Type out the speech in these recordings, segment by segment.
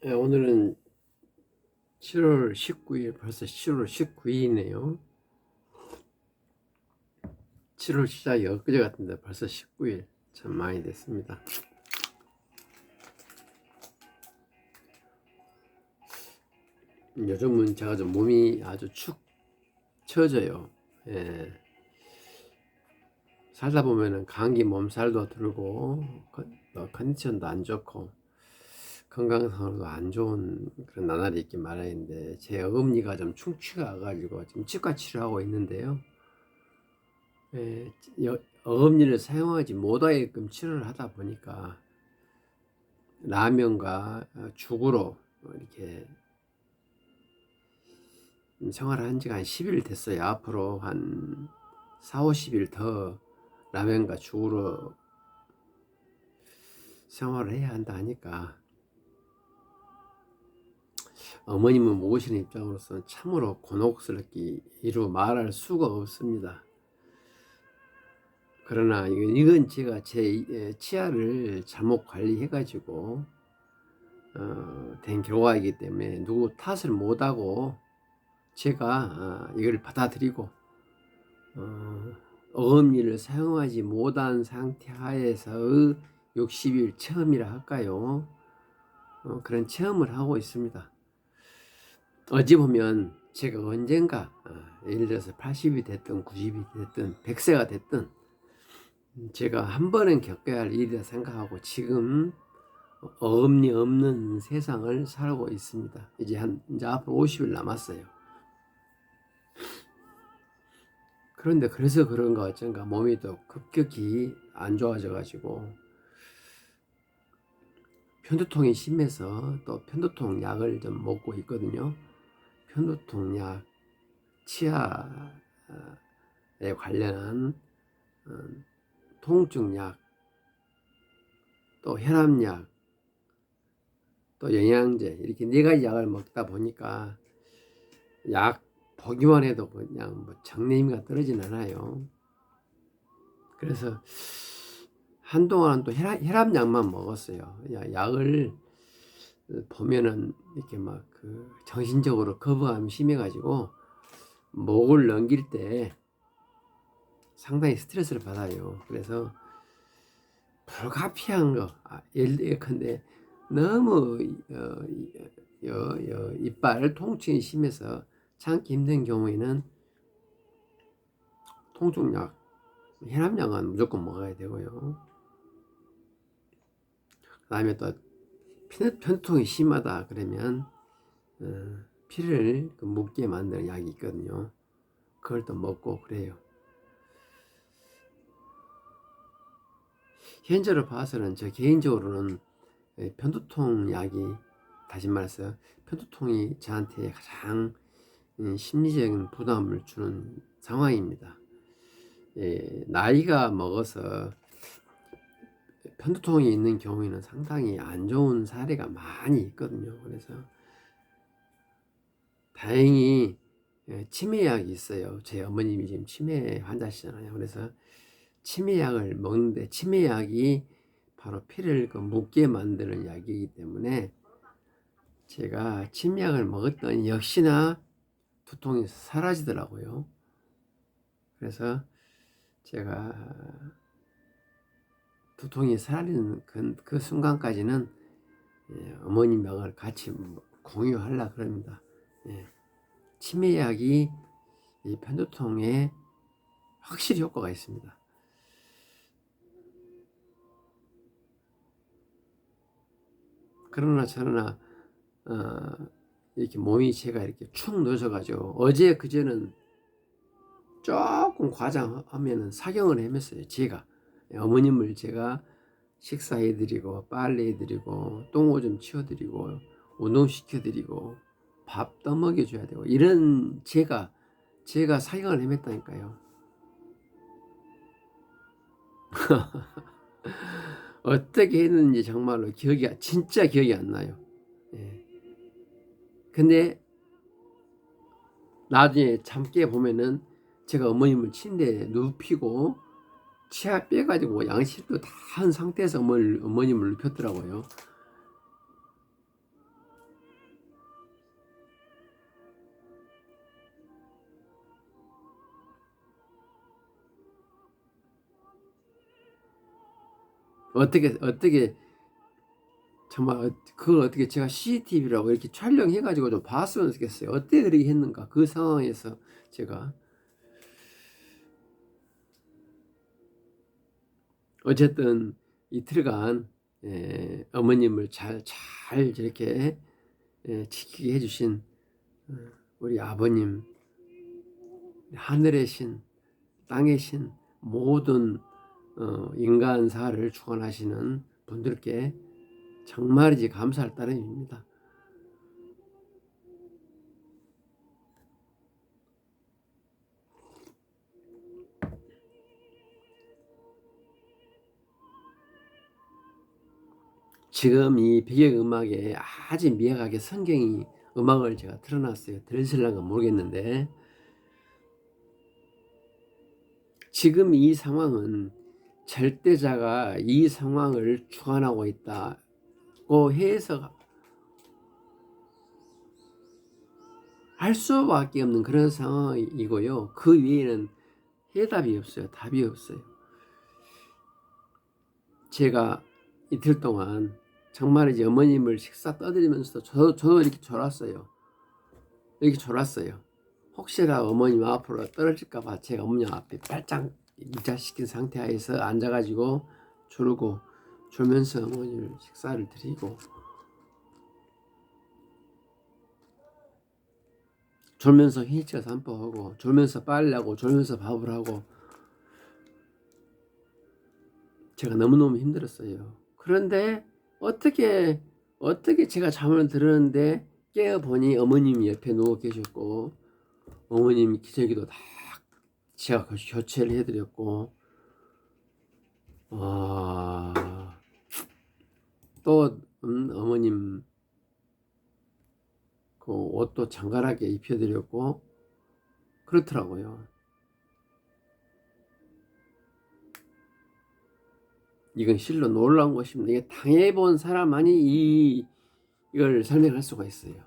오늘은 7월 19일, 벌써 7월 19일이네요. 7월 시작이 엊그제 같은데 벌써 19일 참 많이 됐습니다. 요즘은 제가 좀 몸이 아주 축 처져요. 살다 보면은 감기 몸살도 들고 컨디션도 안 좋고 건강상으로도 안 좋은 그런 나날이 있긴 말아야겠는데, 제 어금니가 좀 충치가 와가지고 지금 치과 치료하고 있는데요. 예, 어금니를 사용하지 못하게끔 치료를 하다 보니까 라면과 죽으로 이렇게 생활을 한 지가 한 10일 됐어요. 앞으로 한 4, 50일 더 라면과 죽으로 생활을 해야 한다 하니까 어머님을 모시는 입장으로서는 참으로 곤혹스럽게 이루 말할 수가 없습니다. 그러나 이건 제가 제 치아를 잘못 관리해가지고 된 결과이기 때문에 누구 탓을 못하고 제가 이걸 받아들이고 어금니를 사용하지 못한 상태 하에서의 60일 체험이라 할까요? 그런 체험을 하고 있습니다. 어찌 보면 제가 언젠가 예를 들어서 80이 됐든 90이 됐든 100세가 됐든 제가 한 번은 겪어야 할 일이라 생각하고 지금 어금니 없는 세상을 살고 있습니다. 이제 앞으로 50일 남았어요. 그런데 그래서 그런가 어쩐가 몸이 또 급격히 안 좋아져 가지고 편두통이 심해서 또 편두통 약을 좀 먹고 있거든요. 편두통 약, 치아에 관련한 통증 약, 또 혈압약, 또 영양제, 이렇게 4가지 약을 먹다 보니까 약 보기만 해도 그냥 뭐 장내미가 떨어지진 않아요. 그래서 한동안은 또 혈압약만 먹었어요. 약을 보면은 이렇게 막 정신적으로 거부감이 심해가지고 목을 넘길 때 상당히 스트레스를 받아요. 그래서 불가피한 거, 예컨대 너무 이빨 통증이 심해서 참기 힘든 경우에는 통증약, 혈압약은 무조건 먹어야 되고요. 그 다음에 또 편통이 심하다 그러면 피를 묻게 만드는 약이 있거든요. 그걸 또 먹고 그래요. 현재로 봐서는 저 개인적으로는 편두통 약이, 다시 말해서 편두통이 저한테 가장 심리적인 부담을 주는 상황입니다. 나이가 먹어서 편두통이 있는 경우에는 상당히 안 좋은 사례가 많이 있거든요. 그래서 다행히 치매약이 있어요. 제 어머님이 지금 치매 환자시잖아요. 그래서 치매약을 먹는데 치매약이 바로 피를 묻게 만드는 약이기 때문에 제가 치매약을 먹었더니 역시나 두통이 사라지더라고요. 그래서 제가 두통이 사라지는 그 순간까지는 어머님 약을 같이 공유하려고 그럽니다. 치매약이 이 편두통에 확실히 효과가 있습니다. 그러나 저러나 이렇게 몸이 제가 이렇게 축 늘어져가지고 어제 그제는 조금 과장하면은 사경을 헤맸어요. 제가 어머님을 제가 식사해드리고 빨래해드리고 똥오줌 치워드리고 운동시켜드리고 밥 떠먹여줘야 되고 이런 제가 사경을 헤맸다니까요. 어떻게 했는지 정말로 진짜 기억이 안 나요. 근데 나중에 잠깨 보면은 제가 어머님을 침대에 눕히고 치아 빼가지고 양식도 다 한 상태에서 어머님을 눕혔더라고요. 어떻게 정말 그걸 어떻게 제가 CCTV라고 이렇게 촬영해가지고 좀 봤으면 좋겠어요. 어떻게 그렇게 했는가 그 상황에서 제가 어쨌든 이틀간 어머님을 잘 이렇게 지키게 해주신 우리 아버님, 하늘의 신, 땅의 신, 모든 인간사를 주관하시는 분들께 정말이지 감사할 따름입니다. 지금 이 배경음악에 아주 미약하게 성경이 음악을 제가 틀어놨어요. 들으실랑가 모르겠는데 지금 이 상황은 절대자가 이 상황을 주관하고 있다고 해서 할 수밖에 없는 그런 상황이고요. 그 외에는 해답이 없어요. 답이 없어요. 제가 이틀 동안 정말 이제 어머님을 식사 떠드리면서 저도 이렇게 졸았어요. 이렇게 졸았어요. 혹시나 어머님 앞으로 떨어질까봐 제가 어머님 앞에 발짝 입자시킨 상태에서 앉아가지고 졸면서 어머님을 식사를 드리고 졸면서 휠체어 산보하고 졸면서 빨래하고 졸면서 밥을 하고 제가 너무너무 힘들었어요. 그런데 어떻게 제가 잠을 들었는데 깨어보니 어머님이 옆에 누워 계셨고 어머님 기저귀도 다 제가 교체를 해드렸고 또 어머님 그 옷도 장갈하게 입혀드렸고 그렇더라고요. 이건 실로 놀라운 것입니다. 이게 당해본 사람만이 이걸 설명할 수가 있어요.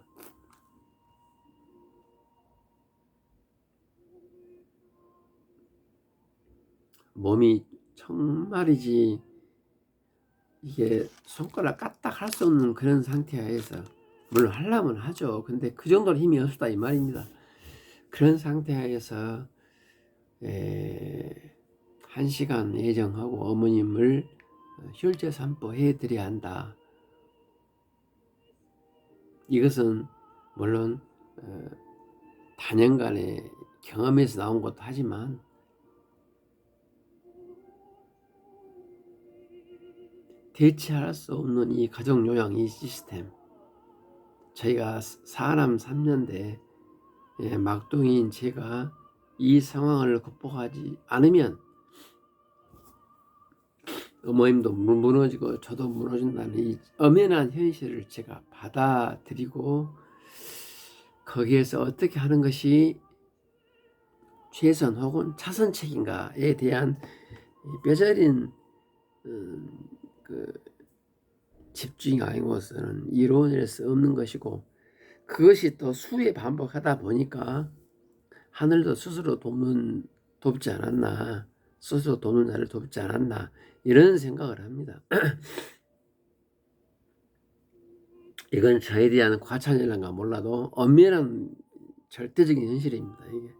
몸이 정말이지 이게 손가락 까딱 할 수 없는 그런 상태에서 물론 하려면 하죠. 근데 그 정도로 힘이 없다 이 말입니다. 그런 상태에서 1시간 예정하고 어머님을 혈제 산보 해드려야 한다. 이것은 물론 단연간의 경험에서 나온 것도 하지만 대체할 수 없는 이 가정요양 이 시스템 저희가 사남 3년대 막둥이인 제가 이 상황을 극복하지 않으면 어머님도 무너지고 저도 무너진다는 이 엄연한 현실을 제가 받아들이고 거기에서 어떻게 하는 것이 최선 혹은 차선책인가에 대한 뼈저린 그 집중이 아니고서는 이론일 수 없는 것이고 그것이 또 수에 반복하다 보니까 하늘도 스스로 돕지 않았나 스스로 돕는 자를 돕지 않았나 이런 생각을 합니다. 이건 저에 대한 과찬이란가 몰라도 엄밀한 절대적인 현실입니다. 이게.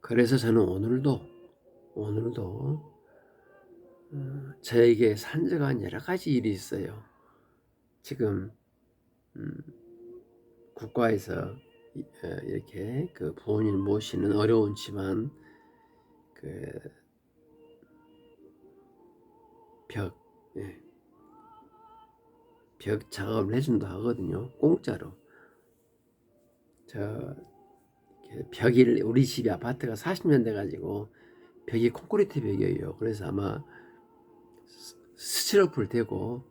그래서 저는 오늘도 저에게 산적한 여러 가지 일이 있어요. 지금 국가에서 이렇게 그 부모님을 모시는 어려운 집안 벽 작업을 해준다 하거든요. 공짜로. 벽이 우리 집이 아파트가 40년 돼가지고 벽이 콘크리트 벽이에요. 그래서 아마 스티로폼을 대고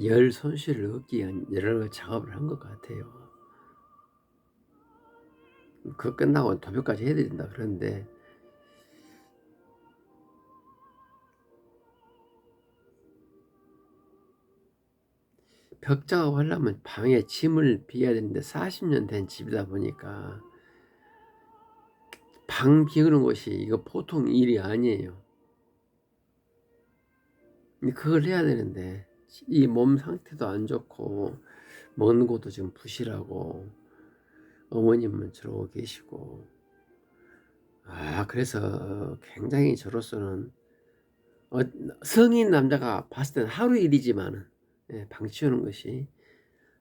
열 손실을 얻기 위한 여러 작업을 한 것 같아요. 그거 끝나고 도표까지 해야 된다 그러는데 벽 작업하려면 방에 짐을 비워야 되는데 40년 된 집이다 보니까 방 비우는 것이 이거 보통 일이 아니에요. 그걸 해야 되는데 이 몸 상태도 안 좋고 먹는 것도 지금 부실하고 어머님은 저러고 계시고 그래서 굉장히 저로서는 성인 남자가 봤을 때는 하루 일이지만은 방 치우는 것이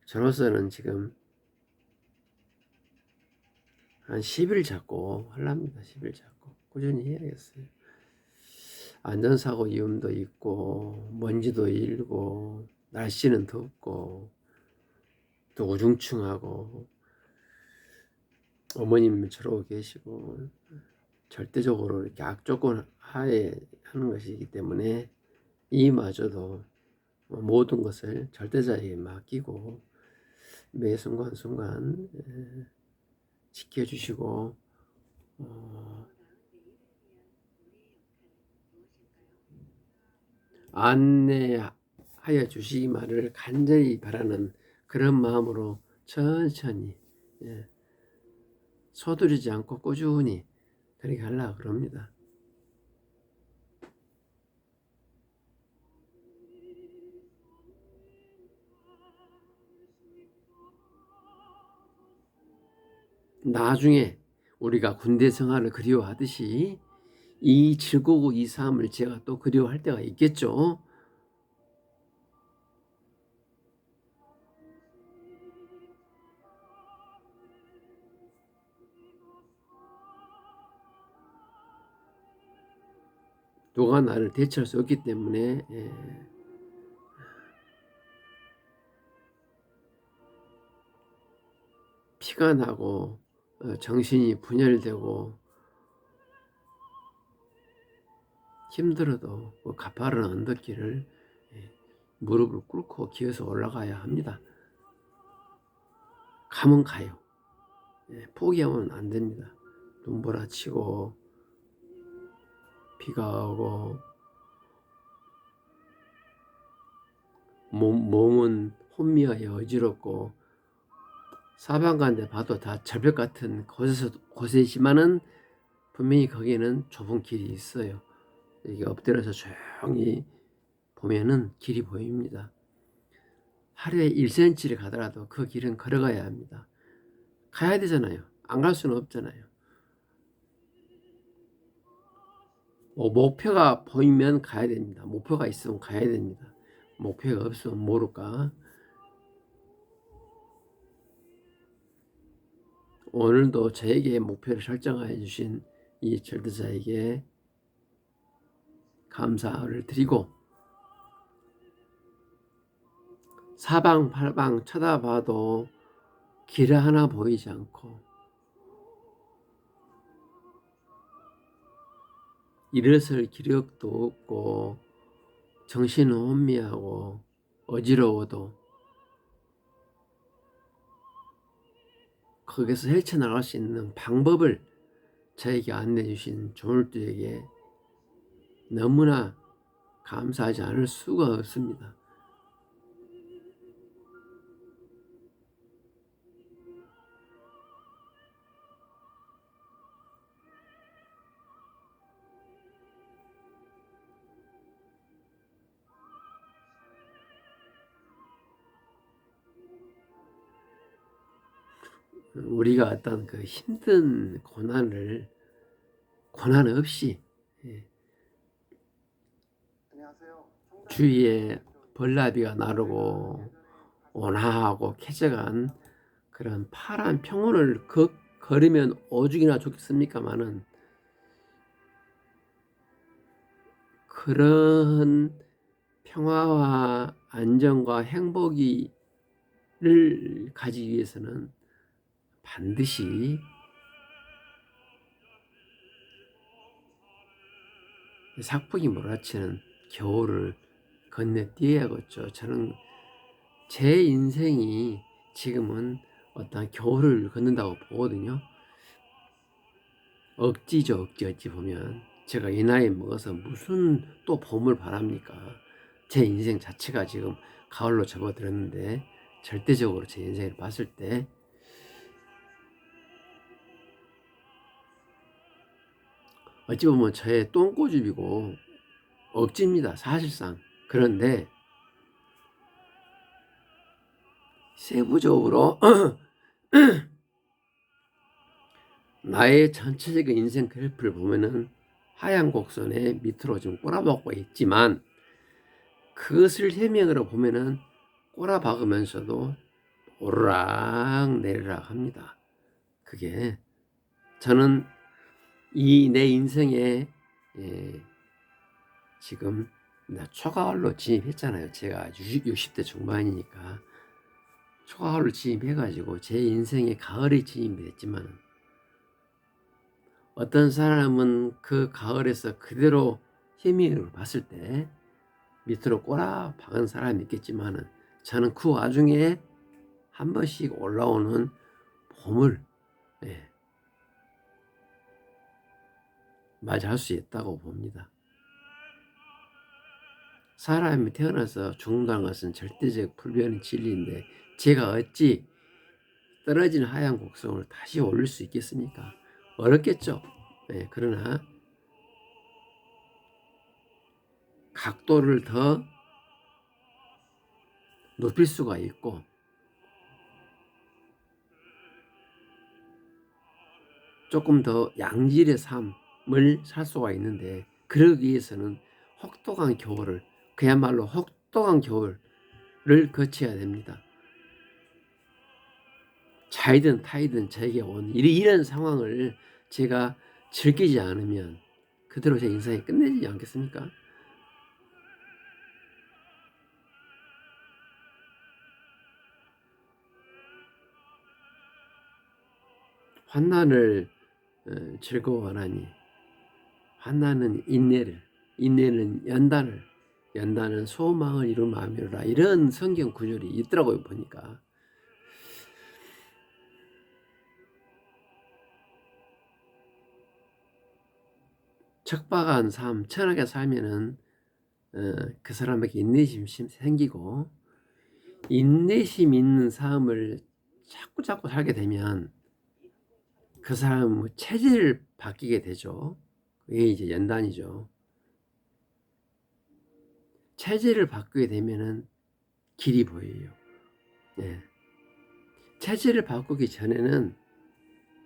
저로서는 지금 한 10일 잡고 하랍니다. 10일 잡고 꾸준히 해야겠어요. 안전사고 위험도 있고 먼지도 일고 날씨는 덥고 또 우중충하고 어머님은 저러고 계시고 절대적으로 이렇게 악조건 하에 하는 것이기 때문에 이마저도 모든 것을 절대자에게 맡기고 매 순간순간 지켜주시고 안내하여 주시기만을 간절히 바라는 그런 마음으로 천천히 서두르지 않고 꾸준히 그렇게 하려고 그럽니다. 나중에 우리가 군대 생활을 그리워하듯이 이 즐거고 이 삶을 제가 또 그리워할 때가 있겠죠. 누가 나를 대체할 수 없기 때문에 피가 나고 정신이 분열되고 힘들어도 그 가파른 언덕길을 무릎을 꿇고 기어서 올라가야 합니다. 가면 가요. 포기하면 안 됩니다. 눈보라치고 비가 오고 몸은 혼미하여 어지럽고 사방가운데 봐도 다 절벽 같은 곳이지만은 분명히 거기에는 좁은 길이 있어요. 이게 엎드려서 조용히 보면은 길이 보입니다. 하루에 1cm를 가더라도 그 길은 걸어가야 합니다. 가야 되잖아요. 안 갈 수는 없잖아요. 목표가 보이면 가야 됩니다. 목표가 있으면 가야 됩니다. 목표가 없으면 모를까. 오늘도 저에게 목표를 설정해 주신 이 절대자에게 감사를 드리고 사방팔방 쳐다봐도 길 하나 보이지 않고 일어설 기력도 없고 정신은 혼미하고 어지러워도 거기서 헤쳐나갈 수 있는 방법을 저에게 안내해 주신 조물주에게 너무나 감사하지 않을 수가 없습니다. 우리가 어떤 그 힘든 고난 없이 주위에 벌나비가 나르고 온화하고 쾌적한 그런 파란 평원을 걸으면 오죽이나 좋겠습니까마는 그런 평화와 안정과 행복을 가지기 위해서는 반드시 삭폭이 몰아치는 겨울을 건너뛰어야겠죠. 저는 제 인생이 지금은 어떤 겨울을 걷는다고 보거든요. 억지죠, 억지 보면. 제가 이 나이 먹어서 무슨 또 봄을 바랍니까? 제 인생 자체가 지금 가을로 접어들었는데 절대적으로 제 인생을 봤을 때 어찌 보면 저의 똥꼬집이고 억지입니다, 사실상. 그런데 세부적으로 나의 전체적인 인생 그래프를 보면은 하얀 곡선에 밑으로 좀 꼬라박고 있지만, 그것을 해명으로 보면은 꼬라박으면서도 오르락 내리락 합니다. 그게 저는 이 내 인생에 지금 초가을로 진입했잖아요. 제가 60대 중반이니까 초가을로 진입해가지고 제 인생에 가을에 진입했지만, 어떤 사람은 그 가을에서 그대로 희미를 봤을 때 밑으로 꼬라 박은 사람이 있겠지만은, 저는 그 와중에 한 번씩 올라오는 봄을 맞이할 수 있다고 봅니다. 사람이 태어나서 죽는다는 것은 절대적 불변의 진리인데, 제가 어찌 떨어진 하얀 곡선을 다시 올릴 수 있겠습니까? 어렵겠죠. 그러나 각도를 더 높일 수가 있고, 조금 더 양질의 삶을 살 수가 있는데, 그러기 위해서는 혹독한 겨울을, 그야말로 혹독한 겨울을 거쳐야 됩니다. 자이든 타이든 저에게 온 이런 상황을 제가 즐기지 않으면 그대로 제 인생이 끝내지 않겠습니까? 환난을 즐거워하나니 환난은 인내를, 인내는 연단을, 연단은 소망을 이루마미로라, 이런 성경 구절이 있더라고요, 보니까. 척박한 삶, 천하게 살면은 그 사람에게 인내심 생기고, 인내심 있는 삶을 자꾸 살게 되면 그 사람은 체질을 바뀌게 되죠. 그게 이제 연단이죠. 체질을 바꾸게 되면은 길이 보여요. 체질을 바꾸기 전에는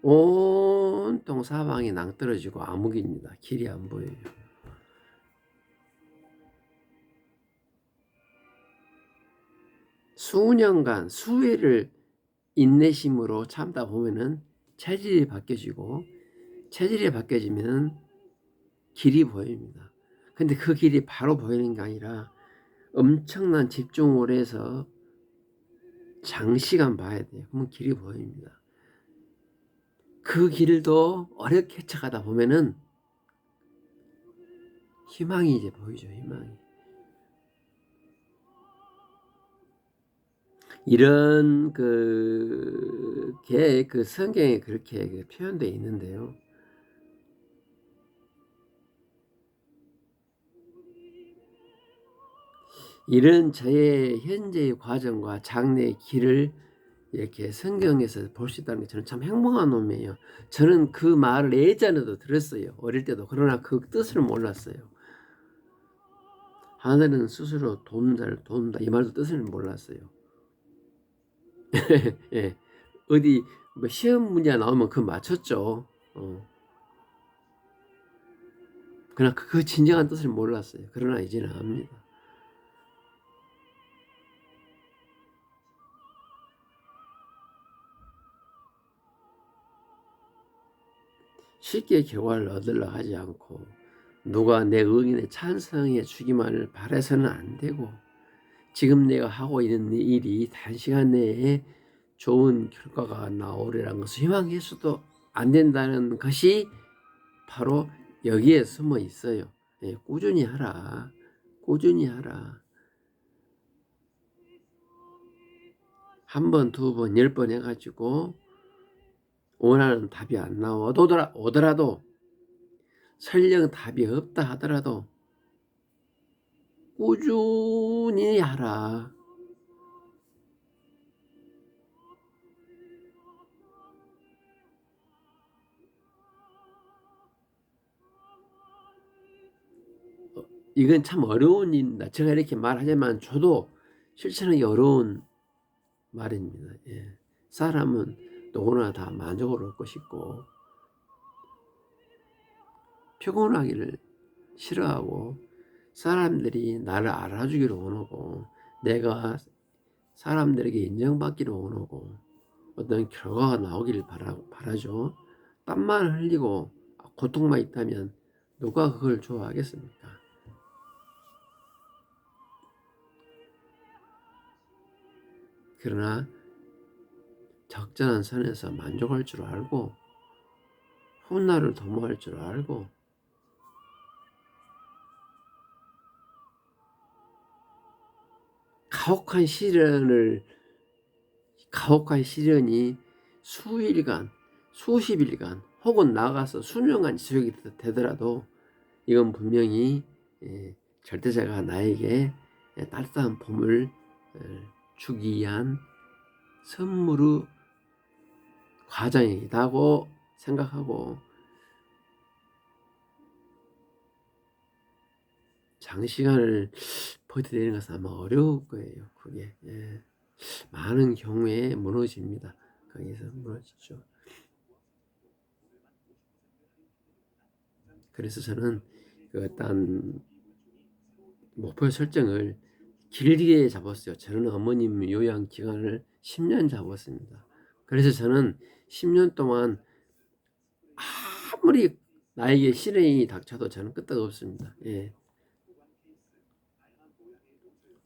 온통 사방이 낭떠러지고 암흑입니다. 길이 안 보여요. 수년간 수해를 인내심으로 참다 보면은 체질이 바뀌어지고, 체질이 바뀌어지면 길이 보입니다. 근데 그 길이 바로 보이는 게 아니라 엄청난 집중을 해서 장시간 봐야 돼요. 그러면 길이 보입니다. 그 길도 어렵게 헤쳐가다 보면은 희망이 이제 보이죠. 희망이. 이런 그 성경에 그렇게 표현되어 있는데요. 이런 저의 현재의 과정과 장래의 길을 이렇게 성경에서 볼 수 있다는 게 저는 참 행복한 놈이에요. 저는 그 말을 예전에도 들었어요. 어릴 때도. 그러나 그 뜻을 몰랐어요. 하늘은 스스로 돕는다. 이 말도 뜻을 몰랐어요. 예. 어디 뭐 시험 문제 나오면 그거 맞췄죠. 그러나 그 진정한 뜻을 몰랐어요. 그러나 이제는 압니다. 쉽게 결과를 얻으려 하지 않고, 누가 내 의견에 찬성해 주기만을 바라서는 안 되고, 지금 내가 하고 있는 일이 단시간 내에 좋은 결과가 나오리라는 것을 희망해서도 안 된다는 것이 바로 여기에 숨어 있어요. 꾸준히 하라. 꾸준히 하라. 한 번, 두 번, 10번 해가지고 원하는 답이 안 나오더라도, 설령 답이 없다 하더라도 꾸준히 하라. 이건 참 어려운 일입니다. 제가 이렇게 말하지만 저도 실천하기 어려운 말입니다. 예. 사람은 누구나 다 만족을 얻고 싶고 피곤하기를 싫어하고 사람들이 나를 알아주기를 원하고 내가 사람들에게 인정받기를 원하고 어떤 결과가 나오기를 바라죠. 땀만 흘리고 고통만 있다면 누가 그걸 좋아하겠습니까? 그러나 적절한 선에서 만족할 줄 알고 훗날을 도모할 줄 알고 가혹한 시련이 수일간, 수십일간 혹은 나아가서 수년간 지속이 되더라도 이건 분명히 절대자가 나에게 따뜻한 봄을 주기 위한 선물의 과정이라고 생각하고 장시간을 버텨내는 것은 아마 어려울 거예요. 그게 많은 경우에 무너집니다. 거기서 무너지죠. 그래서 저는 그 어떤 목표 설정을 길게 잡았어요. 저는 어머님 요양 기간을 10년 잡았습니다. 그래서 저는 10년 동안 아무리 나에게 시련이 닥쳐도 저는 끄떡 없습니다.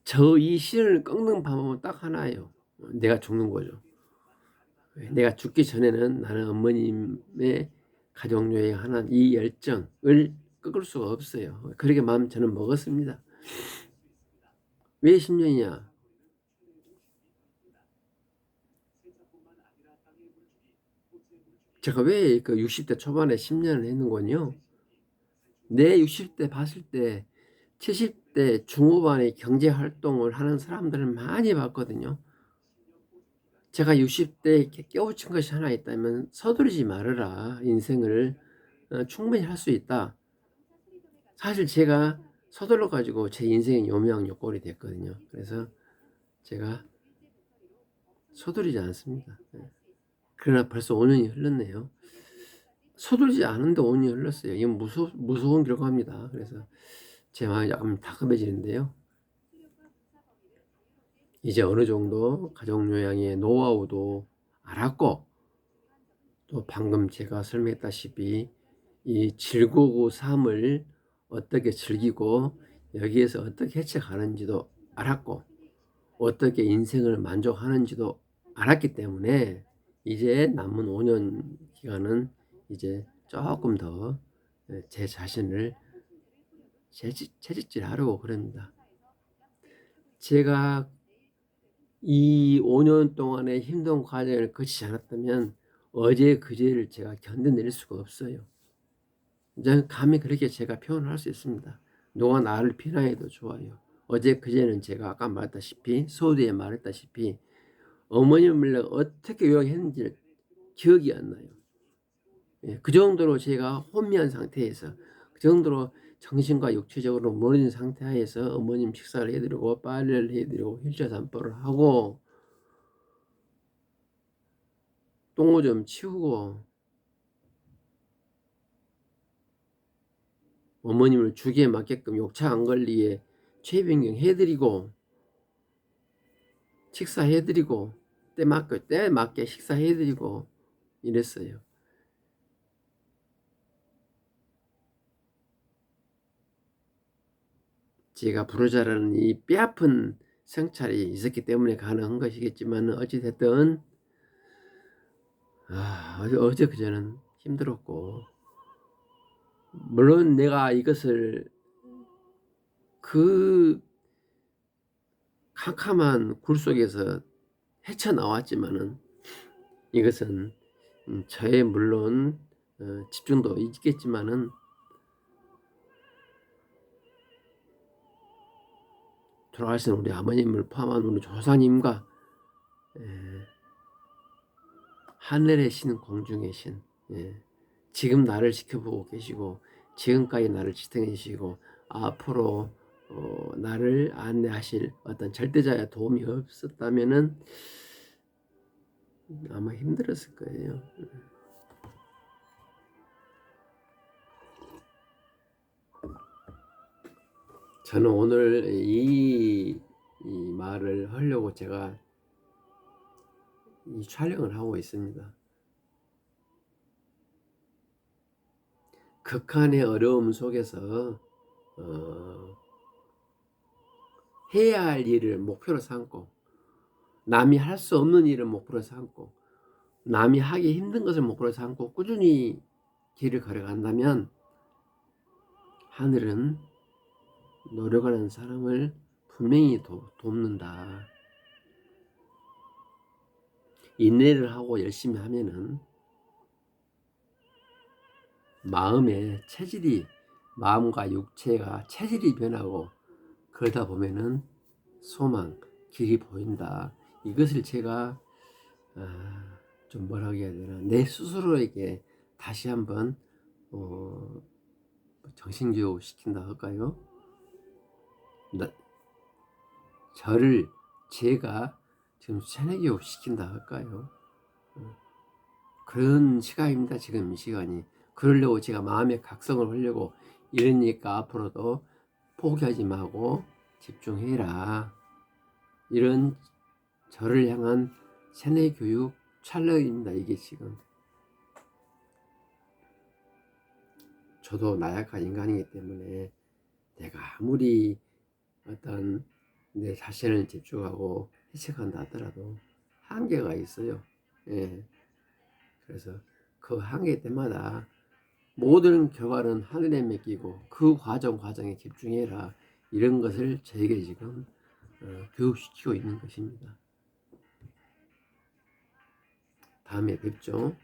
저 이 시련을 꺾는 방법은 딱 하나예요. 내가 죽는 거죠. 내가 죽기 전에는 나는 어머님의 가족여행하는 이 열정을 꺾을 수가 없어요. 그렇게 마음 저는 먹었습니다. 왜 10년이냐? 제가 왜 그 60대 초반에 10년을 했는군요. 내 60대 봤을 때 70대 중후반에 경제 활동을 하는 사람들을 많이 봤거든요. 제가 60대에 깨우친 것이 하나 있다면 서두르지 말아라. 인생을 충분히 할 수 있다. 사실 제가 서둘러 가지고 제 인생의 요명요꼴이 됐거든요. 그래서 제가 서두르지 않습니다. 그러나 벌써 5년이 흘렀네요. 서두르지 않은데 5년이 흘렀어요. 이건 무서운 결과입니다. 그래서 제 마음이 약간 다급해지는데요. 이제 어느 정도 가족요양의 노하우도 알았고 또 방금 제가 설명했다시피 이 즐거운 삶을 어떻게 즐기고 여기에서 어떻게 헤쳐가는지도 알았고 어떻게 인생을 만족하는지도 알았기 때문에 이제 남은 5년 기간은 이제 조금 더 제 자신을 채찍질하려고 그럽니다. 제가 이 5년 동안의 힘든 과정을 거치지 않았다면 어제 그제를 제가 견뎌낼 수가 없어요. 저는 감히 그렇게 제가 표현할 수 있습니다. 누가 나를 비난해도 좋아요. 어제 그제는 제가 아까 말했다시피 서두에 말했다시피 어머님을 내가 어떻게 요양했는지 기억이 안 나요. 그 정도로 제가 혼미한 상태에서 그 정도로 정신과 육체적으로 무너진 상태에서 어머님 식사를 해드리고 빨래를 해드리고 휠체어 산보를 하고 똥오줌 치우고 어머님을 주기에 맞게끔 욕차 안 걸리게 체위 변경 해드리고 식사해드리고 때 맞게 식사해드리고 이랬어요. 제가 부르자라는 이 뼈아픈 성찰이 있었기 때문에 가능한 것이겠지만 어찌됐든 어제 그제는 힘들었고 물론 내가 이것을 그 캄캄한 굴 속에서 헤쳐나왔지만은 이것은 저의 물론 집중도 있겠지만은 돌아가신 우리 아버님을 포함한 우리 조상님과 하늘의 신 공중의 신 지금 나를 지켜보고 계시고 지금까지 나를 지탱해 주시고 앞으로 나를 안내하실 어떤 절대자의 도움이 없었다면은 아마 힘들었을 거예요. 저는 오늘 이 말을 하려고 제가 이 촬영을 하고 있습니다. 극한의 어려움 속에서 해야 할 일을 목표로 삼고, 남이 할 수 없는 일을 목표로 삼고, 남이 하기 힘든 것을 목표로 삼고 꾸준히 길을 걸어간다면 하늘은 노력하는 사람을 분명히 돕는다. 인내를 하고 열심히 하면은 마음과 육체가 체질이 변하고, 그러다 보면은 소망, 길이 보인다. 이것을 제가 좀 뭐라고 해야 되나, 내 스스로에게 다시 한번 정신교육 시킨다 할까요? 제가 지금 세뇌교육 시킨다 할까요? 그런 시간입니다. 지금 이 시간이. 그러려고 제가 마음의 각성을 하려고 이러니까 앞으로도 포기하지 말고 집중해라. 이런 저를 향한 세뇌교육 촬영입니다. 이게 지금. 저도 나약한 인간이기 때문에 내가 아무리 어떤 내 자신을 집중하고 해석한다 하더라도 한계가 있어요. 예. 그래서 그 한계 때마다 모든 결과는 하늘에 맡기고 그 과정에 집중해라. 이런 것을 저에게 지금 교육시키고 있는 것입니다. 다음에 뵙죠.